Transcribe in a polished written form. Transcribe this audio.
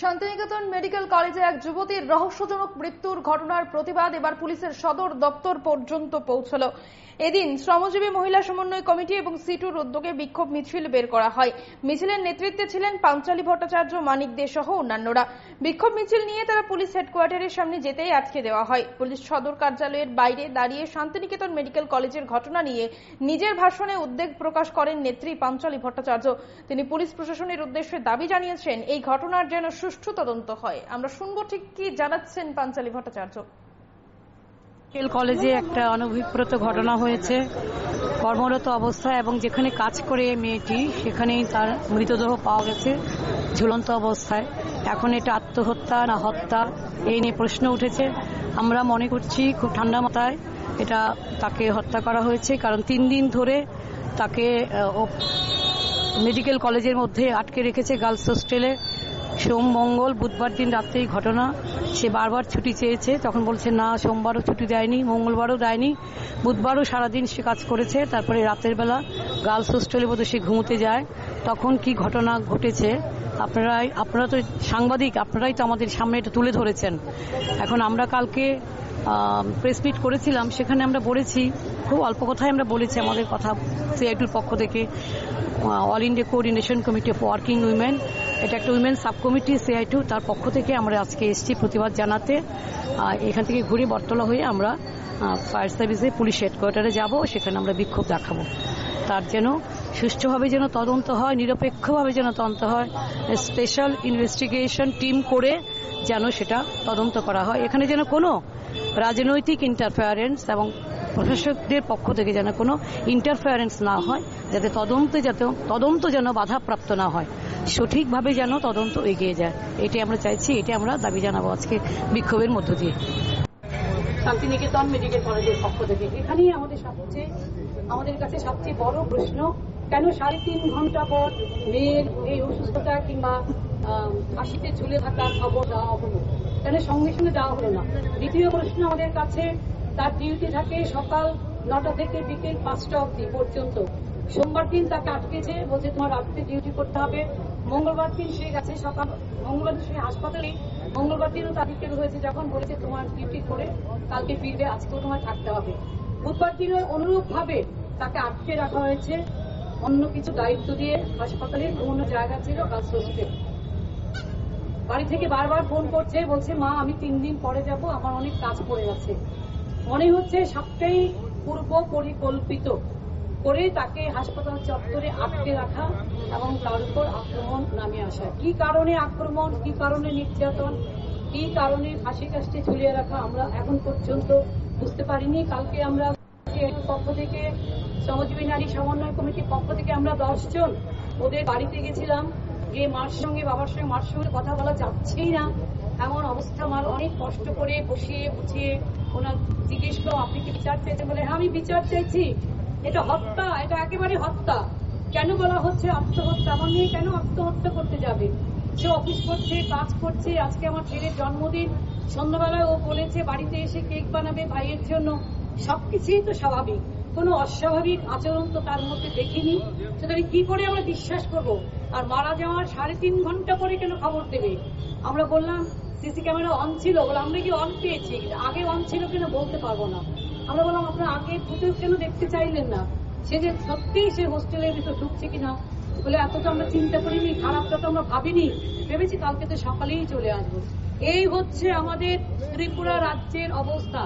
Santiniketan medical কলেজে এক যুবতীর রহস্যজনক মৃত্যুর ঘটনার প্রতিবাদ এবার পুলিশের সদর দপ্তর পর্যন্ত পৌঁছল। এদিন শ্রমজীবী মহিলা সমন্বয় কমিটি এবং সিটুর উদ্যোগে বিক্ষোভ মিছিল বের করা হয়। মিছিলের নেতৃত্বে ছিলেন পাঞ্চালী ভট্টাচার্য, মানিক দে সহ অন্যান্যরা। বিক্ষোভ মিছিল নিয়ে তারা পুলিশ হেডকোয়ার্টারের সামনে যেতেই আটকে দেওয়া হয়। পুলিশ সদর কার্যালয়ের বাইরে দাঁড়িয়ে শান্তিনিকেতন মেডিকেল কলেজের ঘটনা নিয়ে নিজের ভাষণে উদ্বেগ প্রকাশ করেন নেত্রী পাঞ্চালী ভট্টাচার্য। তিনি পুলিশ প্রশাসনের উদ্দেশ্যে দাবি জানিয়েছেন এই ঘটনার যেন সুষ্ঠু তদন্ত হয়। আমরা শুনবো ঠিক কি জানাচ্ছেন পাঞ্চালী ভট্টাচার্য। মেডিকেল কলেজে একটা অনভিপ্রেত ঘটনা হয়েছে। কর্মরত অবস্থায় এবং যেখানে কাজ করে মেয়েটি সেখানেই তার মৃতদেহ পাওয়া গেছে ঝুলন্ত অবস্থায়। এখন এটা আত্মহত্যা না হত্যা এই নিয়ে প্রশ্ন উঠেছে। আমরা মনে করছি খুব ঠান্ডা মাথায় তাকে হত্যা করা হয়েছে, কারণ 3 দিন ধরে তাকে মেডিকেল কলেজের মধ্যে আটকে রেখেছে গার্লস হোস্টেলে। সোম, মঙ্গল, বুধবার দিন রাত্রেই ঘটনা। সে বারবার ছুটি চেয়েছে, তখন বলছে না, সোমবারও ছুটি দেয়নি, মঙ্গলবারও দেয়নি, বুধবারও সারাদিন সে কাজ করেছে। তারপরে রাতের বেলা গার্লস হোস্টেলে বোধহয় সে ঘুমোতে যায়। তখন কি ঘটনা ঘটেছে আপনারা তো সাংবাদিক, আপনারাই তো আমাদের সামনে এটা তুলে ধরেছেন। এখন আমরা কালকে প্রেস মিট করেছিলাম, সেখানে আমরা বলেছি, খুব অল্প কথায় আমরা বলেছি আমাদের কথা। সিআইটুর পক্ষ থেকে all India coordination committee of working women, এটা একটা উইমেন সাব কমিটি সিআইটু, তার পক্ষ থেকে আমরা আজকে এসেছি প্রতিবাদ জানাতে। এখান থেকে ঘুরে বটতলা হয়ে আমরা ফায়ার সার্ভিসে পুলিশ হেডকোয়ার্টারে যাব, সেখানে আমরা বিক্ষোভ দেখাবো। তার যেন সুষ্ঠুভাবে যেন তদন্ত হয়, নিরপেক্ষভাবে যেন তদন্ত হয়, স্পেশাল ইনভেস্টিগেশন টিম করে যেন সেটা তদন্ত করা হয়। এখানে যেন কোনো রাজনৈতিক ইন্টারফেয়ারেন্স এবং প্রশাসকদের পক্ষ থেকে যেন কোনো ইন্টারফেয়ারেন্স না হয়, যাতে তদন্ত যেন বাধাপ্রাপ্ত না হয়, সঠিকভাবে যেন তদন্ত এগিয়ে যায়। এটাই আমরা চাইছি, এটাই আমরা দাবি জানাবো আজকে বিক্ষোভের মধ্য দিয়ে। শান্তিনিকেতন মেডিকেল কলেজের পক্ষ থেকে এখানেই আমাদের কাছে সবচেয়ে বড় প্রশ্ন, কেন 3.5 ঘন্টা পর মেয়ের এই অসুস্থতা কিংবা ফাঁসিতে ঝুলে থাকার খবর দেওয়া হলো, কেন সঙ্গে সঙ্গে দেওয়া হলো না? দ্বিতীয় প্রশ্ন আমাদের কাছে, তার ডিউটি থাকে সকাল 9টা থেকে বিকেল 5টা অবধি পর্যন্ত। সোমবার দিন তাকে আটকেছে, বলছে তোমার রাত্রে ডিউটি করতে হবে। মঙ্গলবার দিন সে গেছে মঙ্গলবার দিন সে হাসপাতালে, মঙ্গলবার দিনও তাদেরকে হয়েছে, যখন বলেছে তোমার ডিউটি করে কালকে ফিরবে, আজকেও তোমার থাকতে হবে। বুধবার দিনও অনুরূপ ভাবে তাকে আটকে রাখা হয়েছে, অন্য কিছু দায়িত্ব দিয়ে হাসপাতালের অন্য জায়গা ছিল গার্লস হোস্টেল। বাড়ি থেকে বারবার ফোন করছে, বলছে মা আমি 3 দিন পরে যাব, আমার অনেক কাজ পড়ে গেছে। মনে হচ্ছে সবটাই পূর্ব পরিকল্পিত করে তাকে হাসপাতাল চত্বরে আটকে রাখা এবং তার উপর আক্রমণ নামে আসা। কি কারণে আক্রমণ, কি কারণে নির্যাতন, কি কারণে ফাঁসি কাস্টে ঝুলিয়ে রাখা, আমরা এখন পর্যন্ত বুঝতে পারিনি। কালকে আমরা পক্ষ থেকে শ্রমজীবী নারী সমন্বয় কমিটির পক্ষ থেকে আমরা 10 জন ওদের বাড়িতে গেছিলাম, গিয়ে মার সঙ্গে বাবার সঙ্গে মার সঙ্গে কথা বলা যাচ্ছেই না এমন অবস্থা। মার অনেক কষ্ট করে বসিয়ে বুঝিয়ে ওনার জিজ্ঞেস করো আপনি কি বিচার চাইছেন? বলে হ্যাঁ আমি বিচার চাইছি, এটা হত্যা, এটা একেবারে হত্যা। কেন বলা হচ্ছে আত্মহত্যা? আমার মেয়ে কেন আত্মহত্যা করতে যাবে? সে অফিস করছে, কাজ করছে। আজকে আমার ছেলের জন্মদিন, সন্ধ্যাবেলায় ও বলেছে বাড়িতে এসে কেক বানাবে ভাইয়ের জন্য। সবকিছুই তো স্বাভাবিক, কোনো অস্বাভাবিক আচরণ তো তার মধ্যে দেখিনি। সুতরাং কি করে আমরা বিশ্বাস করবো? আর মারা যাওয়ার 3.5 ঘন্টা পরে কেন খবর দেবে? আমরা বললাম সিসি ক্যামেরা অন ছিল, বলে আমরা কি অন পেয়েছি, আগে অন ছিল কিনা বলতে পারবো না। আমরা বললাম আপনার আগে ফুটেজ কেন দেখতে চাইলেন না? সে যে সত্যিই সে হোস্টেলের ভিতর ঢুকছে কিনা, বলে এত তো আমরা চিন্তা করিনি, খারাপটা তো আমরা ভাবিনি, ভেবেছি কালকে তো সকালেই চলে আসবো। এই হচ্ছে আমাদের ত্রিপুরা রাজ্যের অবস্থা।